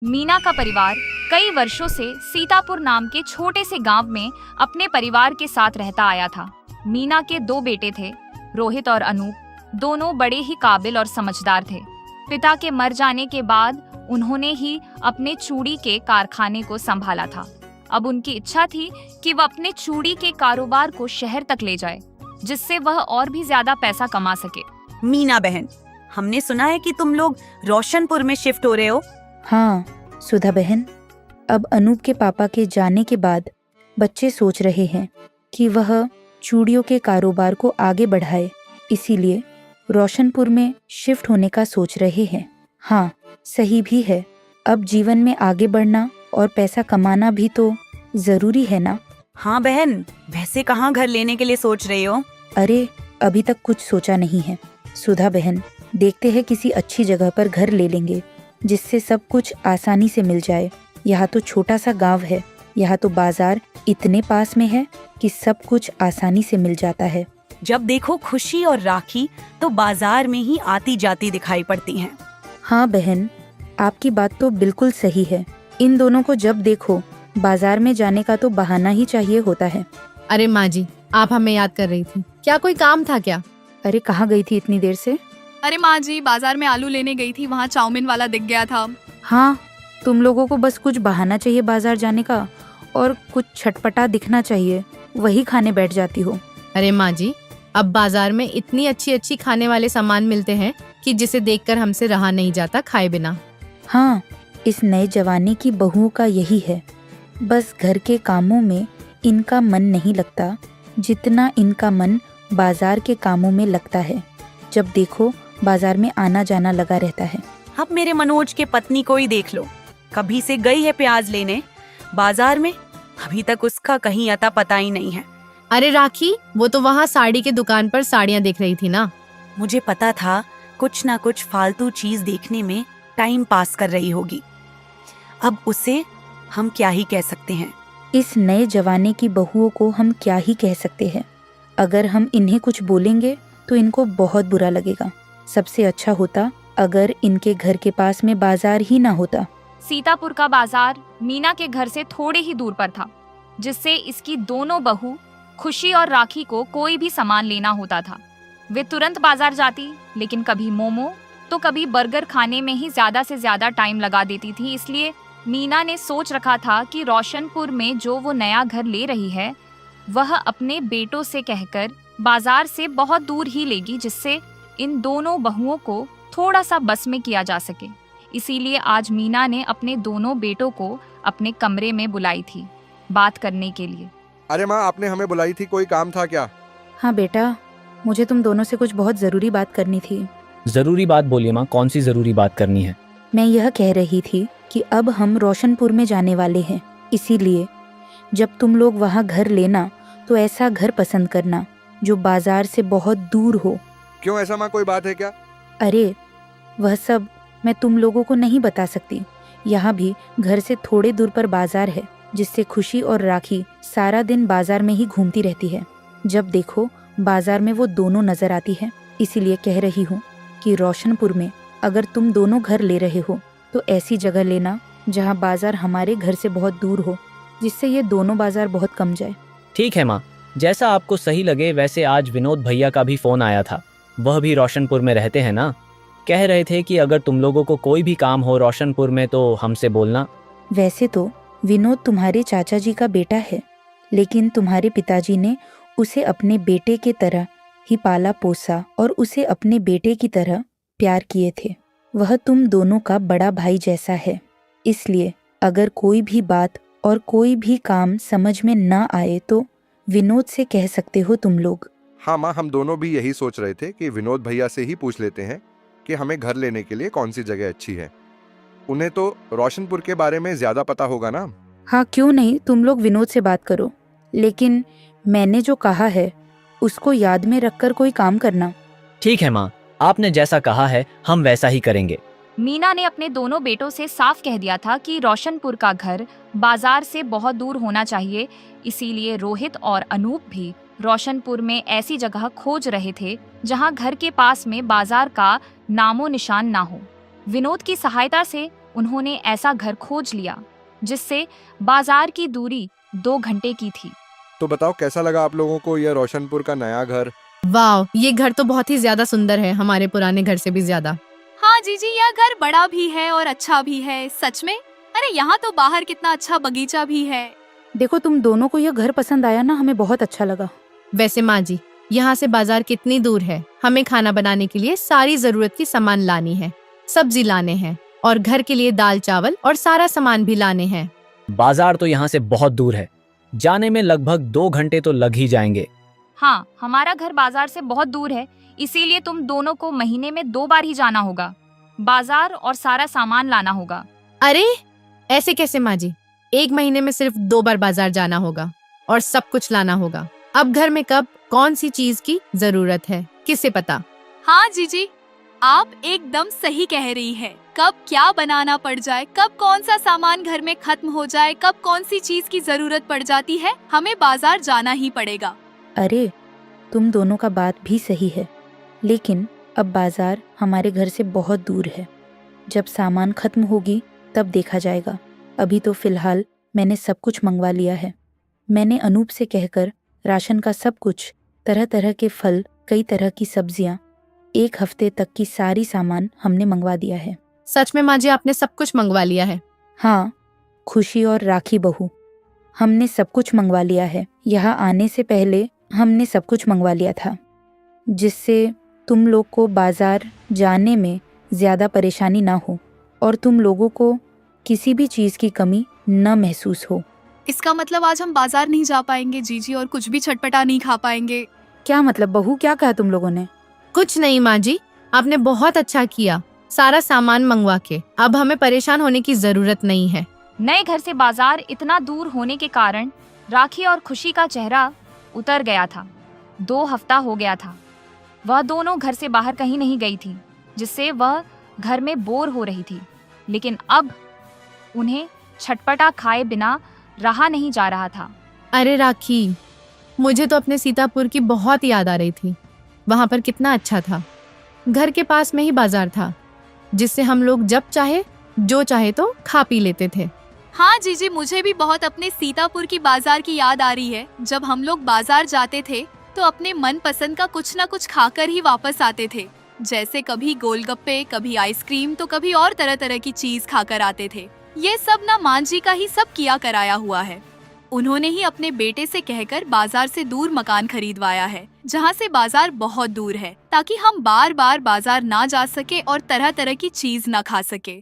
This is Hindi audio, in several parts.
मीना का परिवार कई वर्षों से सीतापुर नाम के छोटे से गांव में अपने परिवार के साथ रहता आया था। मीना के दो बेटे थे, रोहित और अनूप। दोनों बड़े ही काबिल और समझदार थे। पिता के मर जाने के बाद उन्होंने ही अपने चूड़ी के कारखाने को संभाला था। अब उनकी इच्छा थी कि वह अपने चूड़ी के कारोबार को शहर तक ले जाए, जिससे वह और भी ज्यादा पैसा कमा सके। मीना बहन, हमने सुना है कि तुम लोग रोशनपुर में शिफ्ट हो रहे हो। हाँ सुधा बहन, अब अनूप के पापा के जाने के बाद बच्चे सोच रहे हैं कि वह चूड़ियों के कारोबार को आगे बढ़ाए, इसीलिए रोशनपुर में शिफ्ट होने का सोच रहे हैं। हाँ, सही भी है। अब जीवन में आगे बढ़ना और पैसा कमाना भी तो जरूरी है ना। हाँ बहन, वैसे कहाँ घर लेने के लिए सोच रही हो? अरे अभी तक कुछ सोचा नहीं है सुधा बहन। देखते हैं किसी अच्छी जगह पर घर ले लेंगे, जिससे सब कुछ आसानी से मिल जाए। यहाँ तो छोटा सा गांव है, यहाँ तो बाजार इतने पास में है कि सब कुछ आसानी से मिल जाता है। जब देखो खुशी और राखी तो बाजार में ही आती जाती दिखाई पड़ती हैं। हाँ बहन, आपकी बात तो बिल्कुल सही है। इन दोनों को जब देखो बाजार में जाने का तो बहाना ही चाहिए होता है। अरे माँ जी, आप हमें याद कर रही थी क्या? कोई काम था क्या? अरे कहाँ गई थी इतनी देर से? अरे माँ जी, बाजार में आलू लेने गई थी, वहाँ चाउमीन वाला दिख गया था। हाँ, तुम लोगों को बस कुछ बहाना चाहिए बाजार जाने का और कुछ छटपटा दिखना चाहिए, वही खाने बैठ जाती हो। अरे माँ जी, अब बाजार में इतनी अच्छी अच्छी खाने वाले सामान मिलते हैं कि जिसे देखकर हमसे रहा नहीं जाता खाए बिना। हाँ, इस नए जमाने की बहुओं का यही है। बस घर के कामों में इनका मन नहीं लगता जितना इनका मन बाजार के कामों में लगता है। जब देखो बाजार में आना जाना लगा रहता है। अब मेरे मनोज के पत्नी को ही देख लो, कभी से गई है प्याज लेने बाजार में, अभी तक उसका कहीं अता पता ही नहीं है। अरे राखी, वो तो वहाँ साड़ी के दुकान पर साड़ियाँ देख रही थी ना। मुझे पता था कुछ ना कुछ फालतू चीज देखने में टाइम पास कर रही होगी। अब उसे हम क्या ही कह सकते हैं। इस नए जमाने की बहुओं को हम क्या ही कह सकते हैं। अगर हम इन्हें कुछ बोलेंगे तो इनको बहुत बुरा लगेगा। सबसे अच्छा होता अगर इनके घर के पास में बाजार ही ना होता। सीतापुर का बाजार मीना के घर से थोड़े ही दूर पर था, जिससे इसकी दोनों बहू खुशी और राखी को कोई भी सामान लेना होता था। वे तुरंत बाजार जाती, लेकिन कभी मोमो तो कभी बर्गर खाने में ही ज्यादा से ज्यादा टाइम लगा देती थी। इसलिए मीना ने सोच रखा था कि रोशनपुर में जो वो नया घर ले रही है, वह अपने बेटों से कहकर बाजार से बहुत दूर ही लेगी, जिससे इन दोनों बहुओं को थोड़ा सा बस में किया जा सके। इसीलिए आज मीना ने अपने दोनों बेटों को अपने कमरे में बुलाई थी बात करने के लिए। अरे माँ, आपने हमें बुलाई थी, कोई काम था क्या? हाँ बेटा, मुझे तुम दोनों से कुछ बहुत ज़रूरी बात करनी थी। जरूरी बात बोलिए माँ, कौन सी जरूरी बात करनी है? मैं यह कह रही थी कि अब हम रोशनपुर में जाने वाले हैं, इसीलिए जब तुम लोग वहाँ घर लेना तो ऐसा घर पसंद करना जो बाजार से बहुत दूर हो। क्यों, ऐसा माँ कोई बात है क्या? अरे वह सब मैं तुम लोगों को नहीं बता सकती। यहाँ भी घर से थोड़े दूर पर बाजार है, जिससे खुशी और राखी सारा दिन बाजार में ही घूमती रहती है। जब देखो बाजार में वो दोनों नजर आती है। इसीलिए कह रही हूँ कि रोशनपुर में अगर तुम दोनों घर ले रहे हो तो ऐसी जगह लेना जहाँ बाजार हमारे घर से बहुत दूर हो, जिससे ये दोनों बाजार बहुत कम जाए। ठीक है माँ, जैसा आपको सही लगे। वैसे आज विनोद भैया का भी फोन आया था, वह भी रोशनपुर में रहते हैं ना। कह रहे थे कि अगर तुम लोगों को कोई भी काम हो रोशनपुर में तो हमसे बोलना। वैसे तो विनोद तुम्हारे चाचा जी का बेटा है, लेकिन तुम्हारे पिताजी ने उसे अपने बेटे की तरह ही पाला पोसा और उसे अपने बेटे की तरह प्यार किए थे। वह तुम दोनों का बड़ा भाई जैसा है। इसलिए अगर कोई भी बात और कोई भी काम समझ में ना आए तो विनोद से कह सकते हो तुम लोग। हाँ माँ, हम दोनों भी यही सोच रहे थे कि विनोद भैया से ही पूछ लेते हैं कि हमें घर लेने के लिए कौन सी जगह अच्छी है। उन्हें तो रोशनपुर के बारे में ज्यादा पता होगा ना। हाँ क्यों नहीं, तुम लोग विनोद से बात करो, लेकिन मैंने जो कहा है उसको याद में रखकर कोई काम करना। ठीक है माँ, आपने जैसा कहा है हम वैसा ही करेंगे। मीना ने अपने दोनों बेटों से साफ कह दिया था कि रोशनपुर का घर बाजार से बहुत दूर होना चाहिए। इसीलिए रोहित और अनूप भी रोशनपुर में ऐसी जगह खोज रहे थे जहां घर के पास में बाजार का नामो निशान ना हो। विनोद की सहायता से उन्होंने ऐसा घर खोज लिया जिससे बाजार की दूरी 2 घंटे की थी। तो बताओ कैसा लगा आप लोगों को यह रोशनपुर का नया घर? वाह, ये घर तो बहुत ही ज्यादा सुंदर है, हमारे पुराने घर से भी ज्यादा। हाँ जीजी, यह घर बड़ा भी है और अच्छा भी है, सच में। अरे यहाँ तो बाहर कितना अच्छा बगीचा भी है। देखो, तुम दोनों को यह घर पसंद आया ना, हमें बहुत अच्छा लगा। वैसे माँ जी, यहाँ से बाजार कितनी दूर है? हमें खाना बनाने के लिए सारी जरूरत की सामान लानी है, सब्जी लाने हैं और घर के लिए दाल चावल और सारा सामान भी लाने हैं। बाजार तो यहाँ से बहुत दूर है, जाने में लगभग 2 घंटे तो लग ही जाएंगे। हाँ, हमारा घर बाजार से बहुत दूर है, इसीलिए तुम दोनों को महीने में 2 बार ही जाना होगा। बाजार और सारा सामान लाना होगा। अरे ऐसे कैसे माँ जी? 1 महीने में सिर्फ 2 बार बाजार जाना होगा और सब कुछ लाना होगा। अब घर में कब कौन सी चीज की जरूरत है, किसे पता? हाँ जीजी, आप एकदम सही कह रही है। कब क्या बनाना पड़ जाए, कब कौन सा सामान घर में खत्म हो जाए, कब कौन सी चीज की जरूरत पड़ जाती है, हमें बाजार जाना ही पड़ेगा। अरे, तुम दोनों का बात भी सही है, लेकिन अब बाजार हमारे घर से बहुत दूर है। जब सामान खत्म होगी तब देखा जाएगा। अभी तो फिलहाल मैंने सब कुछ मंगवा लिया है। मैंने अनूप से कहकर राशन का सब कुछ, तरह तरह के फल, कई तरह की सब्जियां, 1 हफ्ते तक की सारी सामान हमने मंगवा दिया है। सच में माँ जी, आपने सब कुछ मंगवा लिया है? हाँ, खुशी और राखी बहू, हमने सब कुछ मंगवा लिया है। यहाँ आने से पहले हमने सब कुछ मंगवा लिया था, जिससे तुम लोग को बाजार जाने में ज़्यादा परेशानी ना हो और तुम लोगों को किसी भी चीज़ की कमी न महसूस हो। इसका मतलब आज हम बाजार नहीं जा पाएंगे जीजी, और कुछ भी चटपटा नहीं खा पाएंगे। क्या मतलब बहू, क्या कहा तुम लोगों ने? कुछ नहीं माँ जी, आपने बहुत अच्छा किया सारा सामान मंगवा के। अब हमें परेशान होने की जरूरत नहीं है। नए घर से बाजार इतना दूर होने के कारण राखी और खुशी का चेहरा उतर गया था। 2 हफ्ता हो गया था, वह दोनों घर से बाहर कहीं नहीं गई थी, जिससे वह घर में बोर हो रही थी। लेकिन अब उन्हें छटपटा खाए बिना रहा नहीं जा रहा था। अरे राखी, मुझे तो अपने सीतापुर की बहुत याद आ रही थी। वहाँ पर कितना अच्छा था। घर के पास में ही बाजार था, जिससे हम लोग जब चाहे जो चाहे तो खा पी लेते थे। हाँ जीजी, मुझे भी बहुत अपने सीतापुर की बाजार की याद आ रही है। जब हम लोग बाजार जाते थे तो अपने मन पसंद का कुछ न कुछ खाकर ही वापस आते थे। जैसे कभी गोलगप्पे, कभी आइसक्रीम, तो कभी और तरह तरह की चीज खाकर आते थे। ये सब ना मां जी का ही सब किया कराया हुआ है। उन्होंने ही अपने बेटे से कहकर बाजार से दूर मकान खरीदवाया है, जहाँ से बाजार बहुत दूर है, ताकि हम बार बार बाजार ना जा सके और तरह तरह की चीज ना खा सके।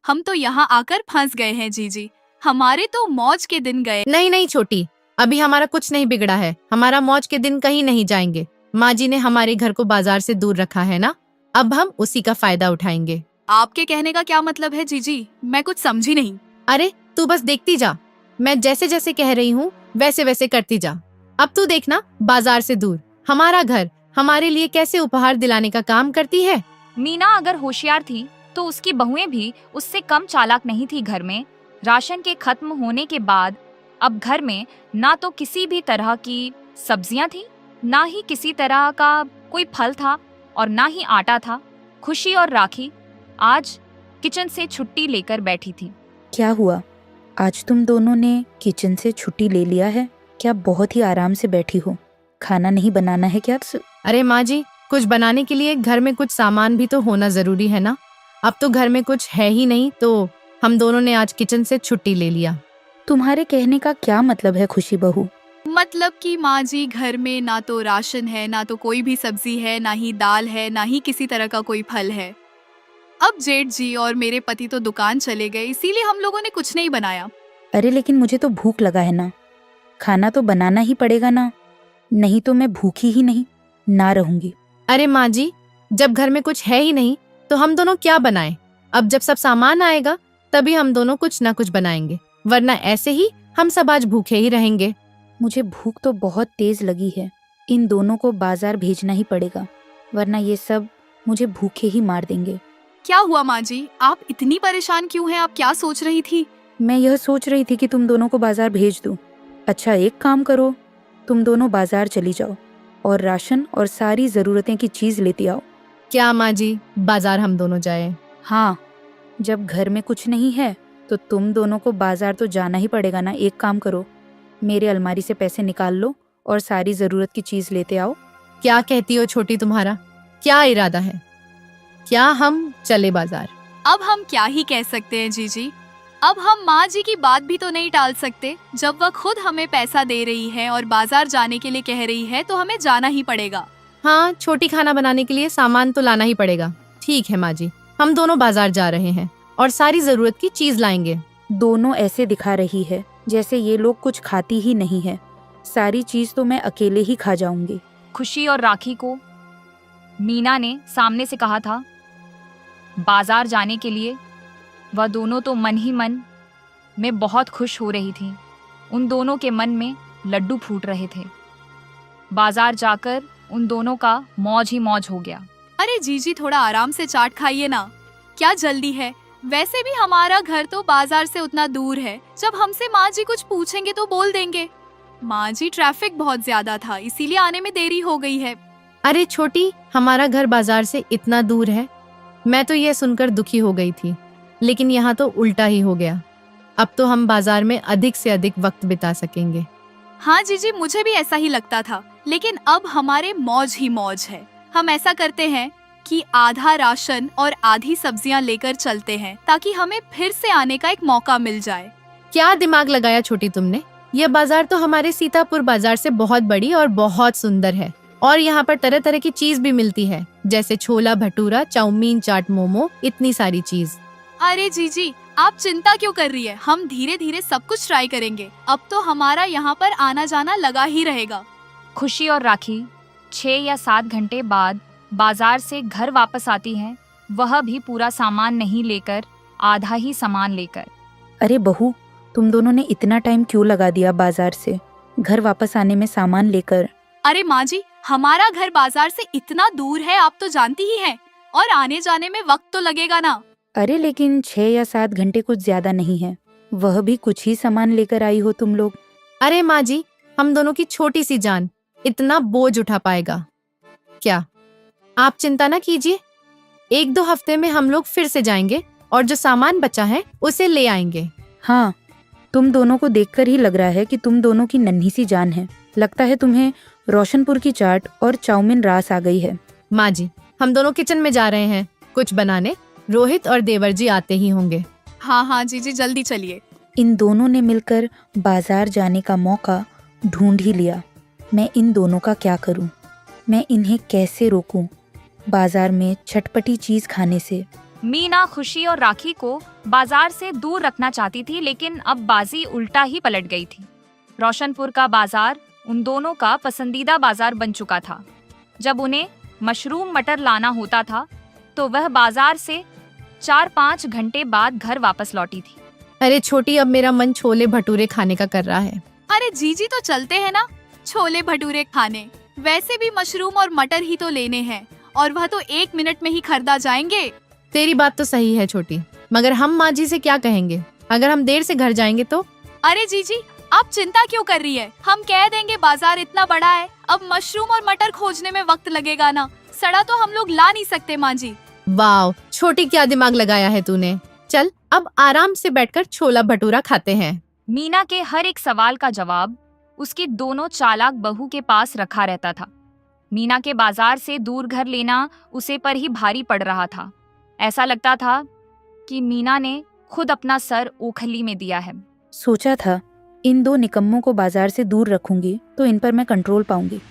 हम तो यहाँ आकर फंस गए हैं जीजी, हमारे तो मौज के दिन गए। नहीं नहीं छोटी, अभी हमारा कुछ नहीं बिगड़ा है। हमारा मौज के दिन कहीं नहीं जाएंगे। माँ जी ने हमारे घर को बाजार से दूर रखा है ना, अब हम उसी का फायदा उठाएंगे। आपके कहने का क्या मतलब है जीजी? मैं कुछ समझी नहीं। अरे तू बस देखती जा, मैं जैसे जैसे कह रही हूँ वैसे वैसे करती जा। अब तू देखना, बाजार से दूर हमारा घर हमारे लिए कैसे उपहार दिलाने का काम करती है। मीना अगर होशियार थी तो उसकी बहुएं भी उससे कम चालाक नहीं थी। घर में राशन के खत्म होने के बाद अब घर में ना तो किसी भी तरह की सब्जियां थी, ना ही किसी तरह का कोई फल था और ना ही आटा था। खुशी और राखी आज किचन से छुट्टी लेकर बैठी थी। क्या हुआ, आज तुम दोनों ने किचन से छुट्टी ले लिया है? क्या बहुत ही आराम से बैठी हो? खाना नहीं बनाना है क्या? अरे माँ जी, कुछ बनाने के लिए घर में कुछ सामान भी तो होना जरूरी है ना। अब तो घर में कुछ है ही नहीं, तो हम दोनों ने आज किचन से छुट्टी ले लिया। तुम्हारे कहने का क्या मतलब है खुशी बहू? मतलब कि माँ जी, घर में ना तो राशन है, ना तो कोई भी सब्जी है, ना ही दाल है, ना ही किसी तरह का कोई फल है। अब जेठ जी और मेरे पति तो दुकान चले गए, इसीलिए हम लोगों ने कुछ नहीं बनाया। अरे लेकिन मुझे तो भूख लगा है ना, खाना तो बनाना ही पड़ेगा ना, नहीं तो मैं भूखी ही नहीं ना रहूंगी। अरे माँ जी, जब घर में कुछ है ही नहीं तो हम दोनों क्या बनाएं? अब जब सब सामान आएगा तभी हम दोनों कुछ ना कुछ बनाएंगे, वरना ऐसे ही हम सब आज भूखे ही रहेंगे। मुझे भूख तो बहुत तेज लगी है। इन दोनों को बाजार भेजना ही पड़ेगा, वरना ये सब मुझे भूखे ही मार देंगे। क्या हुआ माँ जी, आप इतनी परेशान क्यों हैं? आप क्या सोच रही थी? मैं यह सोच रही थी कि तुम दोनों को बाजार भेज दूं। अच्छा, एक काम करो, तुम दोनों बाजार चली जाओ और राशन और सारी जरूरतें की चीज लेती आओ। क्या माँ जी, बाजार हम दोनों जाए? हाँ, जब घर में कुछ नहीं है तो तुम दोनों को बाजार तो जाना ही पड़ेगा ना। एक काम करो, मेरे अलमारी से पैसे निकाल लो और सारी जरूरत की चीज लेते आओ। क्या कहती हो छोटी, तुम्हारा क्या इरादा है? क्या हम चले बाजार? अब हम क्या ही कह सकते हैं जीजी। अब हम माँ जी की बात भी तो नहीं टाल सकते। जब वह खुद हमें पैसा दे रही है और बाजार जाने के लिए कह रही है तो हमें जाना ही पड़ेगा। हाँ, छोटी खाना बनाने के लिए सामान तो लाना ही पड़ेगा। ठीक है माँ जी, हम दोनों बाजार जा रहे हैं और सारी जरूरत की चीज लाएंगे। दोनों ऐसे दिखा रही है जैसे ये लोग कुछ खाती ही नहीं है। सारी चीज तो मैं अकेले ही खा जाऊंगी। खुशी और राखी को मीना ने सामने से कहा था बाजार जाने के लिए। वह दोनों तो मन ही मन में बहुत खुश हो रही थी। उन दोनों के मन में लड्डू फूट रहे थे। बाजार जाकर उन दोनों का मौज ही मौज हो गया। अरे जीजी, थोड़ा आराम से चाट खाइए ना, क्या जल्दी है? वैसे भी हमारा घर तो बाजार से उतना दूर है। जब हमसे माँ जी कुछ पूछेंगे तो बोल देंगे। माँ जी, ट्रैफिक बहुत ज्यादा था इसीलिए आने में देरी हो गई है। अरे छोटी, हमारा घर बाजार से इतना दूर है? मैं तो ये सुनकर दुखी हो गई थी, लेकिन यहाँ तो उल्टा ही हो गया। अब तो हम बाजार में अधिक से अधिक वक्त बिता सकेंगे। हाँ जीजी, मुझे भी ऐसा ही लगता था, लेकिन अब हमारे मौज ही मौज है। हम ऐसा करते हैं कि आधा राशन और आधी सब्जियां लेकर चलते हैं ताकि हमें फिर से आने का एक मौका मिल जाए। क्या दिमाग लगाया छोटी तुमने? यह बाजार तो हमारे सीतापुर बाजार से बहुत बड़ी और बहुत सुंदर है और यहाँ पर तरह तरह की चीज भी मिलती है, जैसे छोला भटूरा, चाउमीन, चाट, मोमो, इतनी सारी चीज। अरे जीजी, आप चिंता क्यों कर रही है? हम धीरे धीरे सब कुछ ट्राई करेंगे। अब तो हमारा यहाँ पर आना जाना लगा ही रहेगा। खुशी और राखी 6 या 7 घंटे बाद बाजार से घर वापस आती हैं, वह भी पूरा सामान नहीं लेकर, आधा ही सामान लेकर। अरे बहू, तुम दोनों ने इतना टाइम क्यों लगा दिया बाजार से घर वापस आने में सामान लेकर? अरे माँ जी, हमारा घर बाजार से इतना दूर है, आप तो जानती ही हैं, और आने जाने में वक्त तो लगेगा ना। अरे लेकिन 6 या 7 घंटे कुछ ज्यादा नहीं है। वह भी कुछ ही सामान लेकर आई हो तुम लोग। अरे माँ जी, हम दोनों की छोटी सी जान इतना बोझ उठा पाएगा क्या? आप चिंता ना कीजिए, 1-2 हफ्ते में हम लोग फिर से जाएंगे और जो सामान बचा है उसे ले आएंगे। हाँ, तुम दोनों को देखकर ही लग रहा है कि तुम दोनों की नन्ही सी जान है। लगता है तुम्हें रोशनपुर की चाट और चाउमीन रास आ गई है। माँ जी, हम दोनों किचन में जा रहे हैं कुछ बनाने। रोहित और देवर जी आते ही होंगे। हाँ हाँ जीजी, जल्दी चलिए। इन दोनों ने मिलकर बाजार जाने का मौका ढूंढ ही लिया। मैं इन दोनों का क्या करूं? मैं इन्हें कैसे रोकूं बाजार में चटपटी चीज खाने से? मीना खुशी और राखी को बाजार से दूर रखना चाहती थी, लेकिन अब बाजी उल्टा ही पलट गई थी। रोशनपुर का बाजार उन दोनों का पसंदीदा बाजार बन चुका था। जब उन्हें मशरूम मटर लाना होता था तो वह बाजार से 4-5 घंटे बाद घर वापस लौटी थी। अरे छोटी, अब मेरा मन छोले भटूरे खाने का कर रहा है। अरे जीजी, तो चलते हैं ना छोले भटूरे खाने। वैसे भी मशरूम और मटर ही तो लेने हैं और वह तो 1 मिनट में ही खरीदा जाएंगे। तेरी बात तो सही है छोटी, मगर हम माँ जी से क्या कहेंगे अगर हम देर से घर जाएंगे तो? अरे जीजी, आप चिंता क्यों कर रही है? हम कह देंगे बाजार इतना बड़ा है, अब मशरूम और मटर खोजने में वक्त लगेगा ना। सड़ा तो हम लोग ला नहीं सकते माँ जी। वाह छोटी, क्या दिमाग लगाया है तूने। चल अब आराम से बैठकर छोला भटूरा खाते हैं। मीना के हर एक सवाल का जवाब उसकी दोनों चालाक बहू के पास रखा रहता था। मीना के बाजार से दूर घर लेना उसे पर ही भारी पड़ रहा था। ऐसा लगता था कि मीना ने खुद अपना सर ओखली में दिया है। सोचा था इन 2 निकम्मों को बाजार से दूर रखूंगी तो इन पर मैं कंट्रोल पाऊंगी,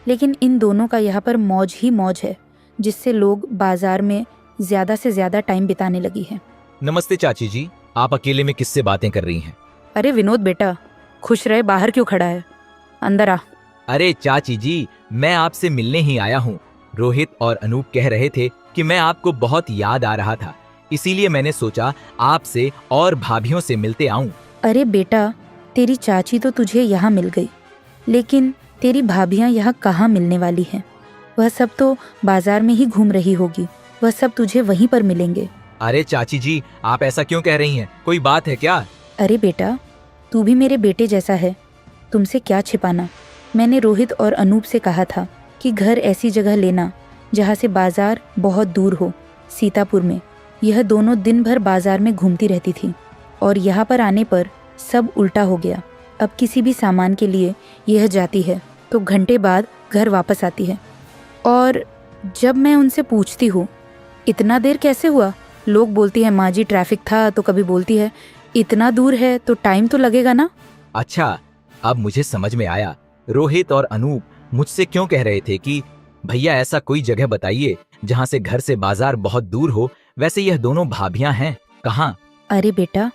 लेकिन इन दोनों का यहाँ पर मौज ही मौज है, जिससे लोग बाजार में ज्यादा से ज्यादा टाइम बिताने लगी है। नमस्ते चाची जी, आप अकेले में किससे बातें कर रही हैं? अरे विनोद बेटा, खुश रहे, बाहर क्यों खड़ा है, अंदर आ। अरे चाची जी, मैं आपसे मिलने ही आया हूँ। रोहित और अनूप कह रहे थे कि मैं आपको बहुत याद आ रहा था, इसीलिए मैंने सोचा आपसे और भाभियों से मिलते आऊं। अरे बेटा, तेरी चाची तो तुझे यहाँ मिल गई, लेकिन तेरी भाभियाँ यहाँ कहाँ मिलने वाली हैं? वह सब तो बाजार में ही घूम रही होगी, वह सब तुझे वहीं पर मिलेंगे। अरे चाची जी, आप ऐसा क्यों कह रही हैं? कोई बात है क्या? अरे बेटा, तू भी मेरे बेटे जैसा है, तुमसे क्या छिपाना। मैंने रोहित और अनूप से कहा था कि घर ऐसी जगह लेना जहाँ से बाजार बहुत दूर हो, सीतापुर में, यह दोनों दिन भर बाजार में घूमती रहती थी और यहाँ पर आने पर सब उल्टा हो गया। अब किसी भी सामान के लिए यह जाती है तो घंटे बाद घर वापस आती है। और जब मैं उनसे पूछती हूँ इतना देर कैसे हुआ, लोग बोलती है माँ जी ट्रैफिक था, तो कभी बोलती है इतना दूर है तो टाइम तो लगेगा ना। अच्छा, अब मुझे समझ में आया रोहित और अनूप मुझसे क्यों कह रहे थे कि भैया ऐसा कोई जगह बताइए जहाँ से घर से बाजार बहुत दूर हो। वैसे यह दोनों भाभियां हैं कहाँ? अरे बेटा,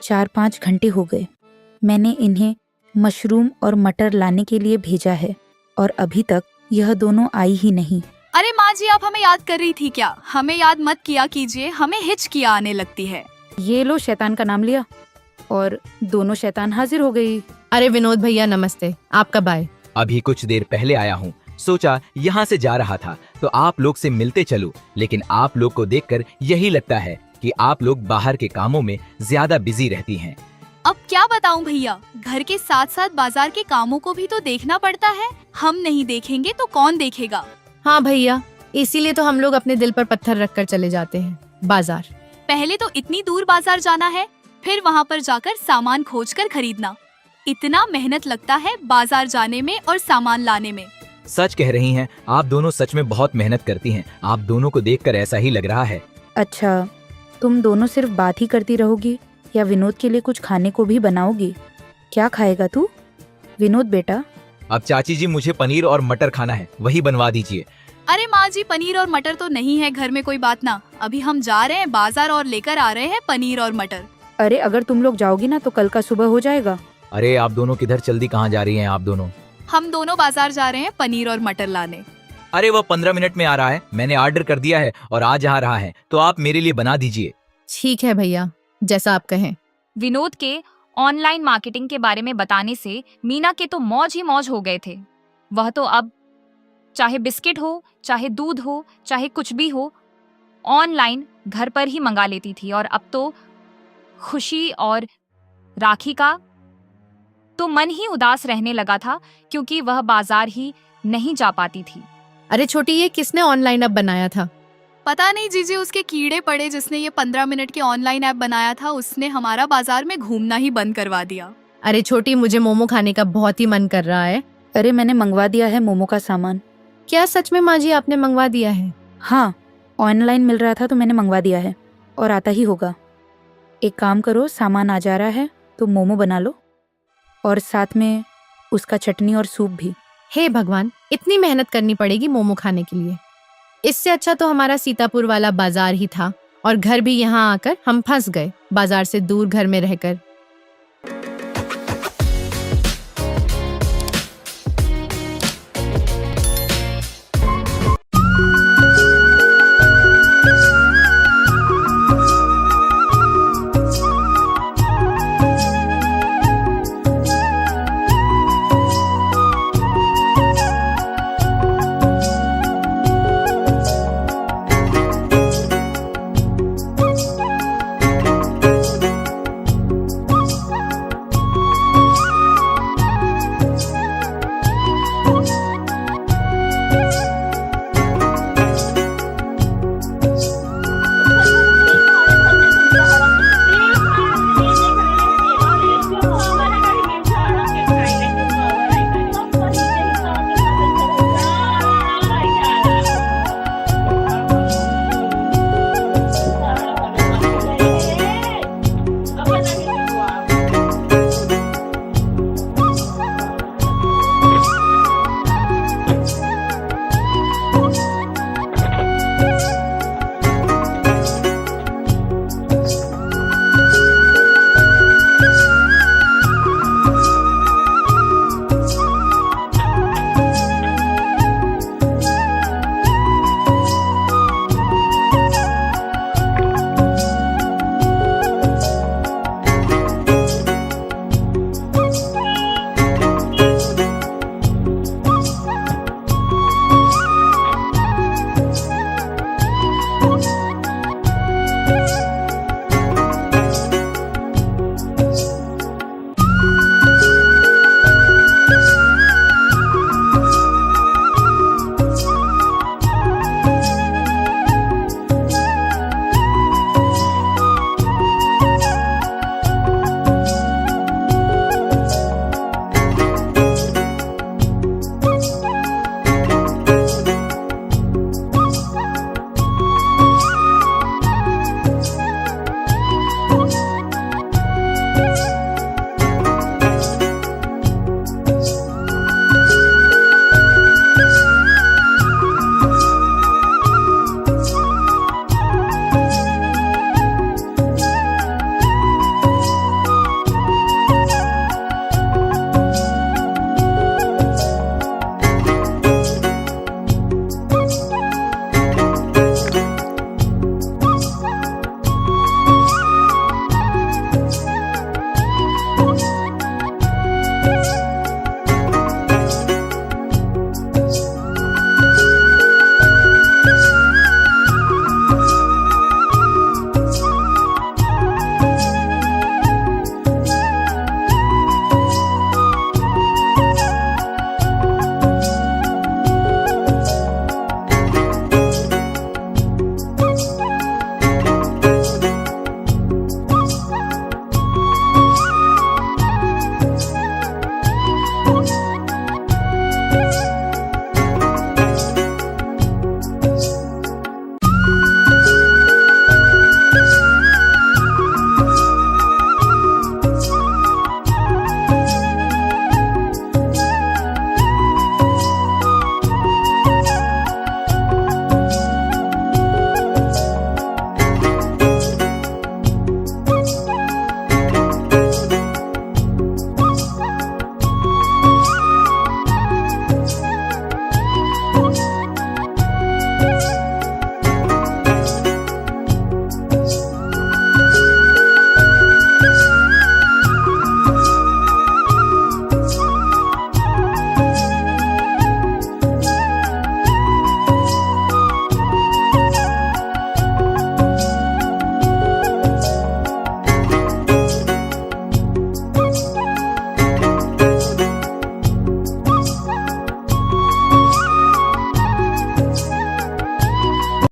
4-5 घंटे हो गए, मैंने इन्हें मशरूम और मटर लाने के लिए भेजा है और अभी तक यह दोनों आई ही नहीं। अरे माँ जी, आप हमें याद कर रही थी क्या? हमें याद मत किया कीजिए, हमें हिचकियाँ आने लगती है। ये लो शैतान का नाम लिया और दोनों शैतान हाजिर हो गई। अरे विनोद भैया नमस्ते, आपका बाय। अभी कुछ देर पहले आया हूँ, सोचा यहाँ से जा रहा था तो आप लोग से मिलते चलूं, लेकिन आप लोग को देखकर यही लगता है कि आप लोग बाहर के कामों में ज्यादा बिजी रहती हैं। अब क्या बताऊं भैया, घर के साथ साथ बाजार के कामों को भी तो देखना पड़ता है। हम नहीं देखेंगे तो कौन देखेगा? हाँ भैया, इसीलिए तो हम लोग अपने दिल पर पत्थर रखकर चले जाते हैं बाजार। पहले तो इतनी दूर बाजार जाना है, फिर वहाँ पर जाकर सामान खोज कर खरीदना। इतना मेहनत लगता है बाजार जाने में और सामान लाने में। सच कह रही हैं, आप दोनों सच में बहुत मेहनत करती हैं। आप दोनों को देखकर ऐसा ही लग रहा है। अच्छा, तुम दोनों सिर्फ बात ही करती रहोगी या विनोद के लिए कुछ खाने को भी बनाओगी? क्या खाएगा तू विनोद बेटा? अब चाची जी मुझे पनीर और मटर खाना है, वही बनवा दीजिए। अरे माँ जी, पनीर और मटर तो नहीं है घर में, कोई बात ना। अभी हम जा रहे हैं बाजार और लेकर आ रहे हैं पनीर और मटर। अरे अगर तुम लोग जाओगी ना तो कल का सुबह हो जाएगा। अरे आप दोनों किधर जल्दी कहाँ जा रही हैं आप दोनों? हम दोनों बाजार जा रहे हैं पनीर और मटर लाने। अरे वो 15 मिनट में आ रहा है, मैंने ऑर्डर कर दिया है और आ जा रहा है, तो आप मेरे लिए बना दीजिए। ठीक है भैया, जैसा आप कहें। विनोद के ऑनलाइन मार्केटिंग के बारे में बताने से मीना के तो मौज ही मौज हो गए थे। वह तो अब चाहे बिस्किट हो, चाहे दूध हो, चाहे कुछ भी हो, ऑनलाइन घर पर ही मंगा लेती थी। और अब तो खुशी और राखी का तो मन ही उदास रहने लगा था क्योंकि वह बाजार ही नहीं जा पाती थी। अरे छोटी, ये किसने ऑनलाइन ऐप बनाया था? पता नहीं जीजी, उसके कीड़े पड़े। जिसने ये 15 मिनट के ऑनलाइन ऐप बनाया था उसने हमारा बाजार में घूमना ही बंद करवा दिया। अरे छोटी, मुझे मोमो खाने का बहुत ही मन कर रहा है। अरे मैंने मंगवा दिया है मोमो का सामान। क्या सच में माँ जी आपने मंगवा दिया है? हाँ, ऑनलाइन मिल रहा था तो मैंने मंगवा दिया है और आता ही होगा। एक काम करो, सामान आ जा रहा है तो मोमो बना लो और साथ में उसका चटनी और सूप भी। हे भगवान, इतनी मेहनत करनी पड़ेगी मोमो खाने के लिए। इससे अच्छा तो हमारा सीतापुर वाला बाजार ही था और घर भी यहाँ आकर हम फंस गए बाजार से दूर घर में रहकर।